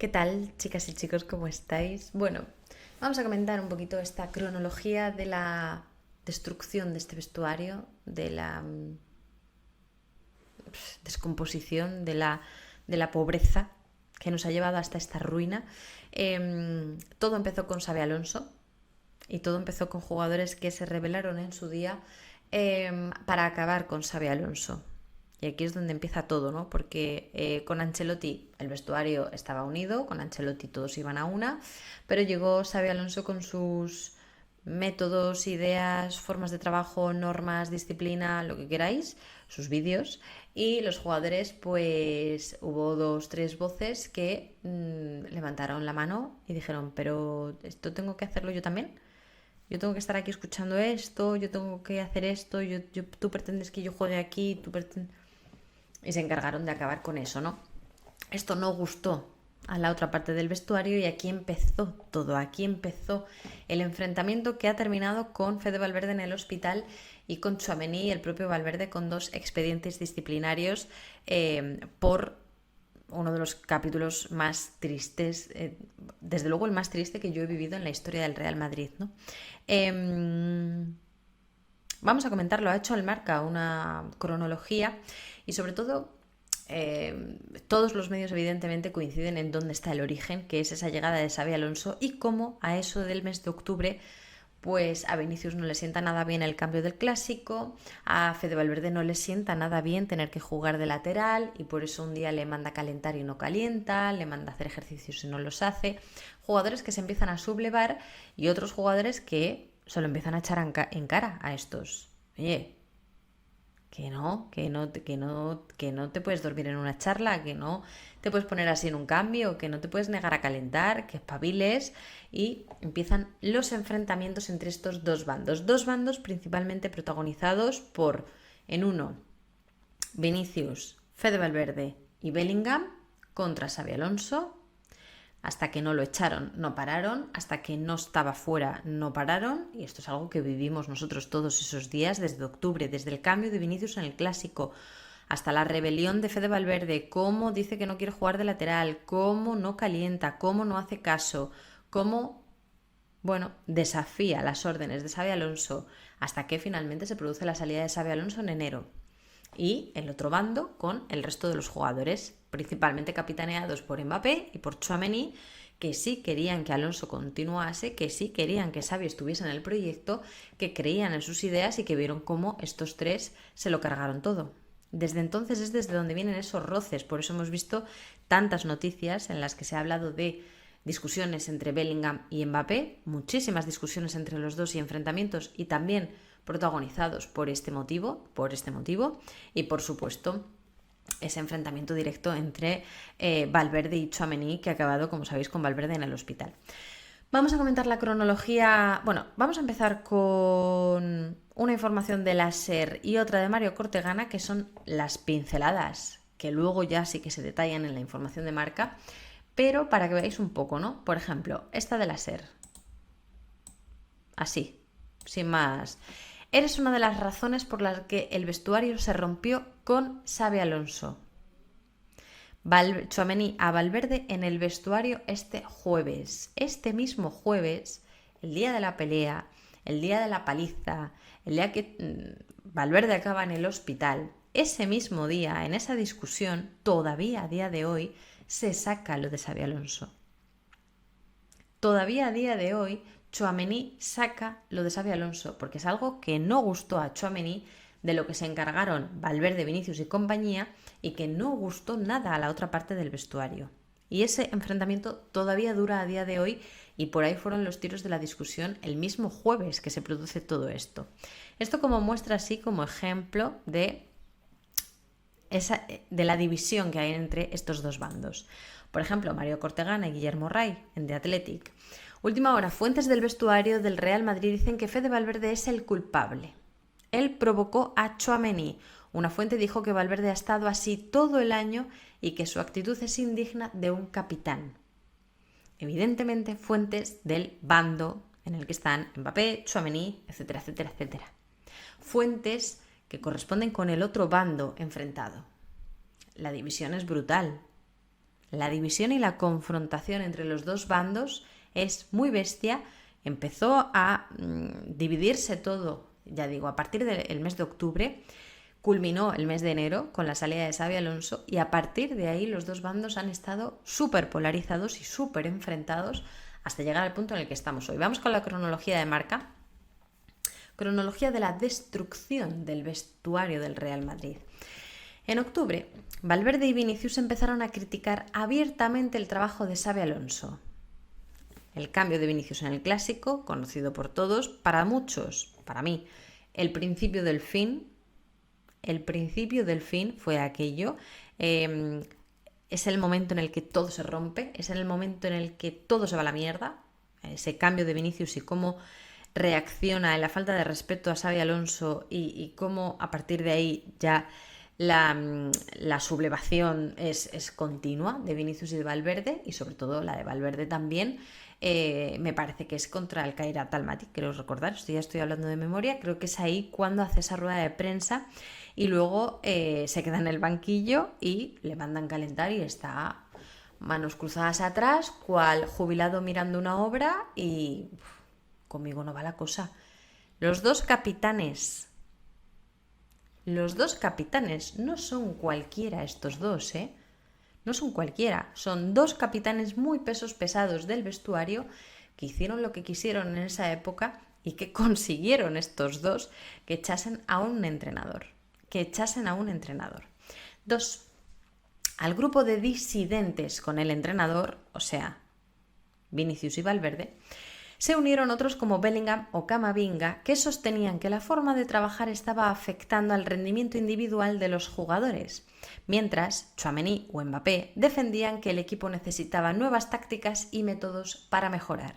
¿Qué tal, chicas y chicos? ¿Cómo estáis? Bueno, vamos a comentar un poquito esta cronología de la destrucción de este vestuario, de la descomposición, de la pobreza que nos ha llevado hasta esta ruina. Todo empezó con Xabi Alonso y todo empezó con jugadores que se rebelaron en su día para acabar con Xabi Alonso. Y aquí es donde empieza todo, ¿no? Porque con Ancelotti el vestuario estaba unido, con Ancelotti todos iban a una, pero llegó Xabi Alonso con sus métodos, ideas, formas de trabajo, normas, disciplina, lo que queráis, sus vídeos, y los jugadores, pues hubo dos, tres voces que levantaron la mano y dijeron, pero esto tengo que hacerlo yo también. Yo tengo que estar aquí escuchando esto, yo tengo que hacer esto, tú pretendes que yo juegue aquí, y se encargaron de acabar con eso, ¿no? Esto no gustó a la otra parte del vestuario y aquí empezó todo, aquí empezó el enfrentamiento que ha terminado con Fede Valverde en el hospital y con Tchouaméni y el propio Valverde con dos expedientes disciplinarios por uno de los capítulos más tristes, desde luego el más triste que yo he vivido en la historia del Real Madrid, ¿no? Vamos a comentarlo, ha hecho el Marca una cronología y sobre todo todos los medios evidentemente coinciden en dónde está el origen, que es esa llegada de Xabi Alonso y cómo a eso del mes de octubre pues a Vinicius no le sienta nada bien el cambio del clásico, a Fede Valverde no le sienta nada bien tener que jugar de lateral y por eso un día le manda a calentar y no calienta, le manda a hacer ejercicios y no los hace. Jugadores que se empiezan a sublevar y otros jugadores que se lo empiezan a echar en cara a estos. Oye, que no te puedes dormir en una charla, que no te puedes poner así en un cambio, que no te puedes negar a calentar, que espabiles y empiezan los enfrentamientos entre estos dos bandos principalmente protagonizados por, en uno, Vinicius, Fede Valverde y Bellingham contra Xabi Alonso. Hasta que no lo echaron, no pararon. Hasta que no estaba fuera, no pararon. Y esto es algo que vivimos nosotros todos esos días, desde octubre, desde el cambio de Vinicius en el Clásico, hasta la rebelión de Fede Valverde, cómo dice que no quiere jugar de lateral, cómo no calienta, cómo no hace caso, cómo, bueno, desafía las órdenes de Xabi Alonso, hasta que finalmente se produce la salida de Xabi Alonso en enero. Y el otro bando con el resto de los jugadores, principalmente capitaneados por Mbappé y por Tchouaméni, que sí querían que Alonso continuase, que sí querían que Xavi estuviese en el proyecto, que creían en sus ideas y que vieron cómo estos tres se lo cargaron todo. Desde entonces es desde donde vienen esos roces, por eso hemos visto tantas noticias en las que se ha hablado de discusiones entre Bellingham y Mbappé, muchísimas discusiones entre los dos y enfrentamientos y también protagonizados por este motivo y por supuesto ese enfrentamiento directo entre Valverde y Tchouaméni que ha acabado, como sabéis, con Valverde en el hospital. Vamos a comentar la cronología. Bueno, vamos a empezar con una información de la SER y otra de Mario Cortegana, que son las pinceladas, que luego ya sí que se detallan en la información de Marca, pero para que veáis un poco, ¿no? Por ejemplo, esta de la SER. Así, sin más. Eres una de las razones por las que el vestuario se rompió con Xabi Alonso. Tchouaméni a Valverde en el vestuario este jueves. Este mismo jueves, el día de la pelea, el día de la paliza, el día que Valverde acaba en el hospital, ese mismo día, en esa discusión, todavía a día de hoy, se saca lo de Xabi Alonso. Todavía a día de hoy, Tchouaméni saca lo de Xabi Alonso, porque es algo que no gustó a Tchouaméni, de lo que se encargaron Valverde, Vinicius y compañía, y que no gustó nada a la otra parte del vestuario. Y ese enfrentamiento todavía dura a día de hoy y por ahí fueron los tiros de la discusión el mismo jueves que se produce todo esto. Esto como muestra así como ejemplo de la división que hay entre estos dos bandos. Por ejemplo, Mario Cortegana y Guillermo Ray en The Athletic. Última hora, fuentes del vestuario del Real Madrid dicen que Fede Valverde es el culpable. Él provocó a Tchouaméni. Una fuente dijo que Valverde ha estado así todo el año y que su actitud es indigna de un capitán. Evidentemente, fuentes del bando en el que están Mbappé, Tchouaméni, etcétera, etcétera, etcétera. Fuentes que corresponden con el otro bando enfrentado. La división es brutal. la división y la confrontación entre los dos bandos es muy bestia. Empezó a dividirse todo, ya digo, a partir del mes de octubre. Culminó el mes de enero con la salida de Xabi Alonso y a partir de ahí los dos bandos han estado súper polarizados y súper enfrentados hasta llegar al punto en el que estamos hoy. Vamos con la cronología de marca. Cronología de la destrucción del vestuario del Real Madrid. En octubre, Valverde y Vinicius empezaron a criticar abiertamente el trabajo de Xabi Alonso. El cambio de Vinicius en el Clásico, conocido por todos, para muchos, para mí, el principio del fin. El principio del fin fue aquello. Es el momento en el que todo se rompe, es el momento en el que todo se va a la mierda. Ese cambio de Vinicius y cómo reacciona en la falta de respeto a Xabi Alonso y cómo a partir de ahí ya la sublevación es continua de Vinicius y de Valverde, y sobre todo la de Valverde también. Me parece que es contra el Khairat Almaty, creo recordar, ya estoy hablando de memoria, creo que es ahí cuando hace esa rueda de prensa y luego se queda en el banquillo y le mandan calentar y está manos cruzadas atrás, cual jubilado mirando una obra y conmigo no va la cosa. Los dos capitanes no son cualquiera estos dos, ¿eh? No son cualquiera, son dos capitanes muy pesos pesados del vestuario que hicieron lo que quisieron en esa época y que consiguieron estos dos que echasen a un entrenador. Dos, al grupo de disidentes con el entrenador, o sea, Vinicius y Valverde, se unieron otros como Bellingham o Camavinga que sostenían que la forma de trabajar estaba afectando al rendimiento individual de los jugadores, mientras Tchouaméni o Mbappé defendían que el equipo necesitaba nuevas tácticas y métodos para mejorar.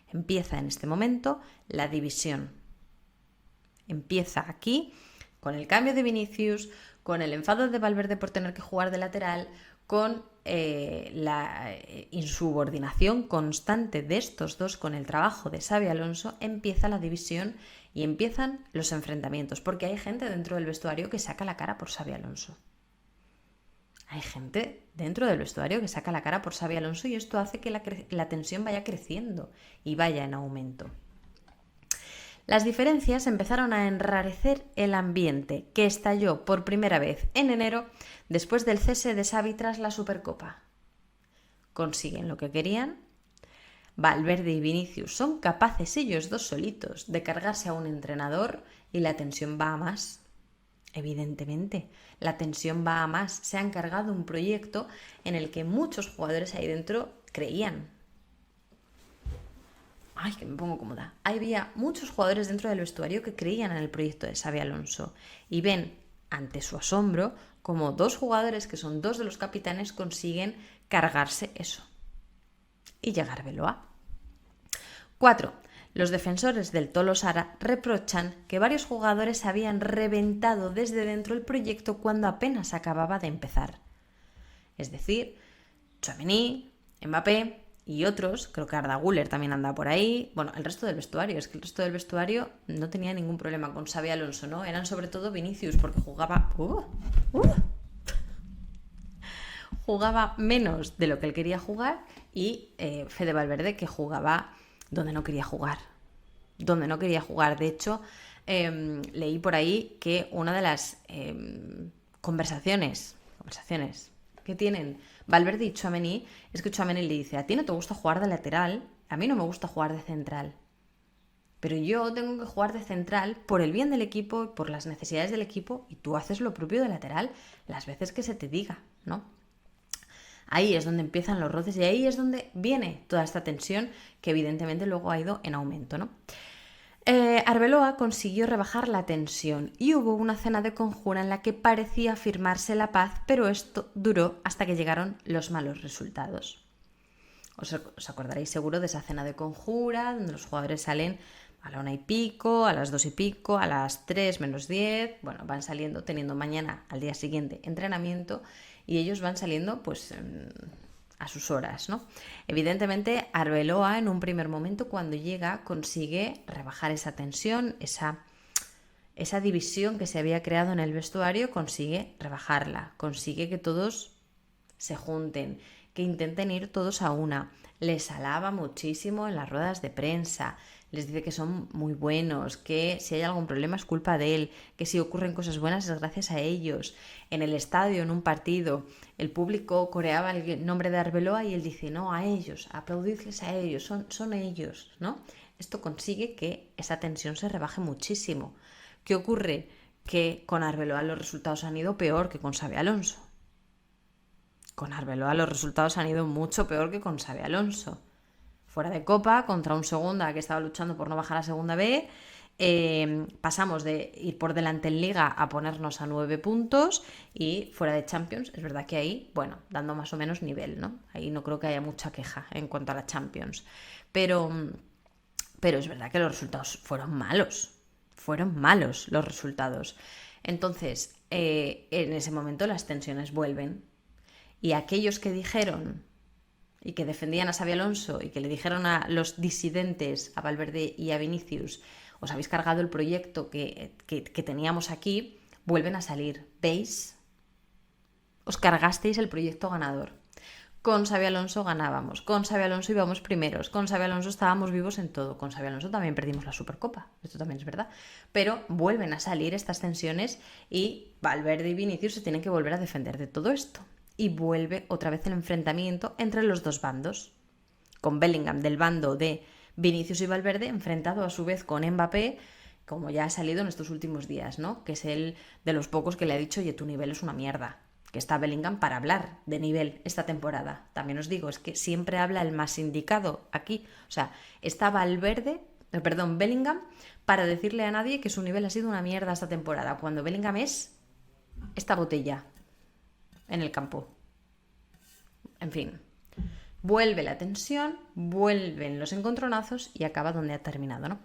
Empieza en este momento la división. Empieza aquí con el cambio de Vinicius, con el enfado de Valverde por tener que jugar de lateral, con la insubordinación constante de estos dos con el trabajo de Xabi Alonso. Empieza la división y empiezan los enfrentamientos, porque hay gente dentro del vestuario que saca la cara por Xabi Alonso. Hay gente dentro del vestuario que saca la cara por Xabi Alonso y esto hace que la tensión vaya creciendo y vaya en aumento. Las diferencias empezaron a enrarecer el ambiente, que estalló por primera vez en enero después del cese de Xavi tras la Supercopa. Consiguen lo que querían. Valverde y Vinicius son capaces ellos dos solitos de cargarse a un entrenador y la tensión va a más. Evidentemente, la tensión va a más. Se han cargado un proyecto en el que muchos jugadores ahí dentro creían. Ay, que me pongo cómoda. Había muchos jugadores dentro del vestuario que creían en el proyecto de Xabi Alonso y ven, ante su asombro, como dos jugadores que son dos de los capitanes consiguen cargarse eso y llegar Arbeloa. 4. Los defensores del Tolosara reprochan que varios jugadores habían reventado desde dentro el proyecto cuando apenas acababa de empezar. Es decir, Tchouaméni, Mbappé y otros, creo que Arda Güler también anda por ahí. Bueno, el resto del vestuario, es que el resto del vestuario no tenía ningún problema con Xabi Alonso, ¿no? Eran sobre todo Vinicius, porque jugaba menos de lo que él quería jugar, y Fede Valverde, que jugaba donde no quería jugar. De hecho, leí por ahí que una de las conversaciones que tienen Valverde y Tchouaméni es que Tchouaméni le dice: a ti no te gusta jugar de lateral, a mí no me gusta jugar de central, pero yo tengo que jugar de central por el bien del equipo, por las necesidades del equipo, y tú haces lo propio de lateral las veces que se te diga, ¿no? Ahí es donde empiezan los roces y ahí es donde viene toda esta tensión que evidentemente luego ha ido en aumento, ¿no? Arbeloa consiguió rebajar la tensión y hubo una cena de conjura en la que parecía firmarse la paz, pero esto duró hasta que llegaron los malos resultados. Os acordaréis seguro de esa cena de conjura donde los jugadores salen a la 1 y pico, a las 2 y pico, a las 3 menos 10, bueno, van saliendo teniendo mañana al día siguiente entrenamiento y ellos van saliendo pues a sus horas, ¿no? Evidentemente, Arbeloa en un primer momento cuando llega consigue rebajar esa tensión, esa división que se había creado en el vestuario, consigue rebajarla, consigue que todos se junten, que intenten ir todos a una. Les alaba muchísimo en las ruedas de prensa, les dice que son muy buenos, que si hay algún problema es culpa de él, que si ocurren cosas buenas es gracias a ellos. En el estadio, en un partido, el público coreaba el nombre de Arbeloa y él dice, no, a ellos, aplaudidles a ellos, son ellos, ¿no? Esto consigue que esa tensión se rebaje muchísimo. ¿Qué ocurre? Que con Arbeloa los resultados han ido peor que con Xabi Alonso. Con Arbeloa los resultados han ido mucho peor que con Xabi Alonso. Fuera de Copa, contra un segunda que estaba luchando por no bajar a segunda B, pasamos de ir por delante en Liga a ponernos a 9 puntos y fuera de Champions, es verdad que ahí, bueno, dando más o menos nivel, ¿no? Ahí no creo que haya mucha queja en cuanto a la Champions. Pero es verdad que los resultados fueron malos los resultados. Entonces, en ese momento las tensiones vuelven. Y aquellos que dijeron y que defendían a Xabi Alonso y que le dijeron a los disidentes, a Valverde y a Vinicius, os habéis cargado el proyecto que teníamos aquí, vuelven a salir. ¿Veis? Os cargasteis el proyecto ganador. Con Xabi Alonso ganábamos, con Xabi Alonso íbamos primeros, con Xabi Alonso estábamos vivos en todo, con Xabi Alonso también perdimos la Supercopa, esto también es verdad, pero vuelven a salir estas tensiones y Valverde y Vinicius se tienen que volver a defender de todo esto. Y vuelve otra vez el enfrentamiento entre los dos bandos, con Bellingham del bando de Vinicius y Valverde enfrentado a su vez con Mbappé, como ya ha salido en estos últimos días, ¿no? Que es el de los pocos que le ha dicho, oye, tu nivel es una mierda. Que está Bellingham para hablar de nivel esta temporada. También os digo, es que siempre habla el más indicado aquí. O sea, está Bellingham para decirle a nadie que su nivel ha sido una mierda esta temporada, cuando Bellingham es esta botella en el campo. En fin, vuelve la tensión, vuelven los encontronazos y acaba donde ha terminado, ¿no?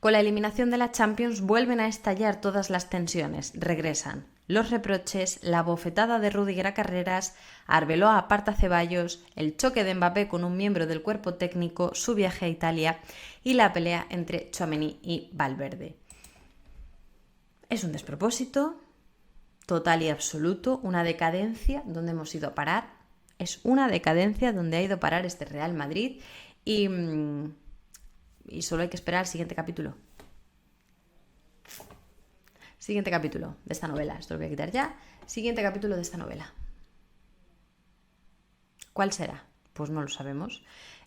Con la eliminación de la Champions vuelven a estallar todas las tensiones, regresan los reproches, la bofetada de Rudiger a Carreras, Arbeloa aparta a Ceballos, el choque de Mbappé con un miembro del cuerpo técnico, su viaje a Italia y la pelea entre Tchouaméni y Valverde. Es un despropósito total y absoluto, una decadencia donde hemos ido a parar. Es una decadencia donde ha ido a parar este Real Madrid y solo hay que esperar al siguiente capítulo. Siguiente capítulo de esta novela. Esto lo voy a quitar ya. Siguiente capítulo de esta novela. ¿Cuál será? Pues no lo sabemos.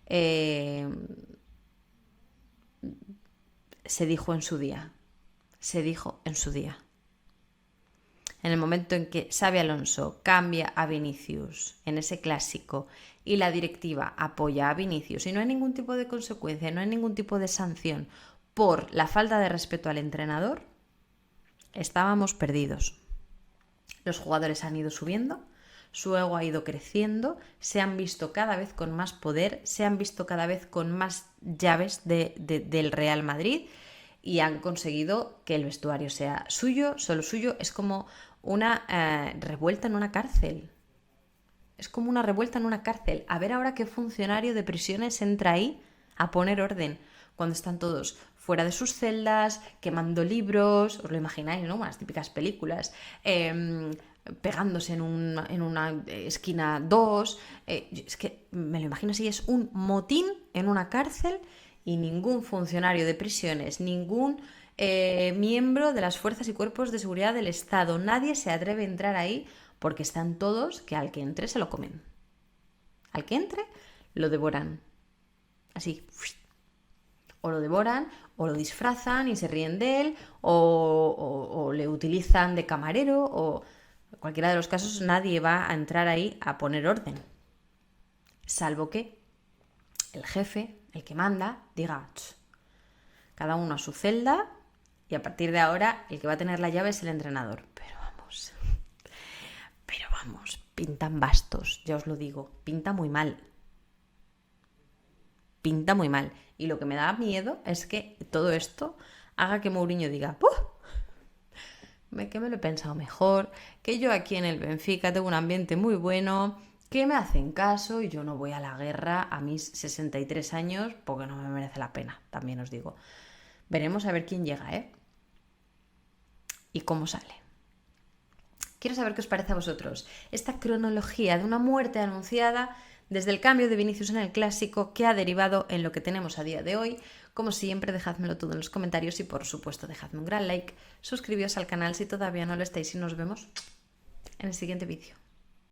Se dijo en su día. En el momento en que Xabi Alonso cambia a Vinicius en ese clásico y la directiva apoya a Vinicius y no hay ningún tipo de consecuencia, no hay ningún tipo de sanción por la falta de respeto al entrenador, estábamos perdidos. Los jugadores han ido subiendo, su ego ha ido creciendo, se han visto cada vez con más poder, se han visto cada vez con más llaves del Real Madrid y han conseguido que el vestuario sea suyo, solo suyo. Es como una revuelta en una cárcel. Es como una revuelta en una cárcel. A ver ahora qué funcionario de prisiones entra ahí a poner orden cuando están todos fuera de sus celdas, quemando libros, os lo imagináis, ¿no? Las típicas películas, pegándose en una esquina dos. Es que me lo imagino así, es un motín en una cárcel y ningún funcionario de prisiones, ningún miembro de las fuerzas y cuerpos de seguridad del Estado, nadie se atreve a entrar ahí porque están todos que al que entre se lo comen. Al que entre lo devoran. Así. O lo devoran, o lo disfrazan y se ríen de él, o le utilizan de camarero, o en cualquiera de los casos nadie va a entrar ahí a poner orden. Salvo que el jefe, el que manda, diga, cada uno a su celda y a partir de ahora el que va a tener la llave es el entrenador. Pero vamos, pintan bastos, ya os lo digo, pinta muy mal. Pinta muy mal. Y lo que me da miedo es que todo esto haga que Mourinho diga, que me lo he pensado mejor, que yo aquí en el Benfica tengo un ambiente muy bueno, que me hacen caso y yo no voy a la guerra a mis 63 años porque no me merece la pena, también os digo. Veremos a ver quién llega, y cómo sale. Quiero saber qué os parece a vosotros esta cronología de una muerte anunciada desde el cambio de Vinicius en el Clásico que ha derivado en lo que tenemos a día de hoy. Como siempre, dejádmelo todo en los comentarios y por supuesto dejadme un gran like, suscribíos al canal si todavía no lo estáis y nos vemos en el siguiente vídeo.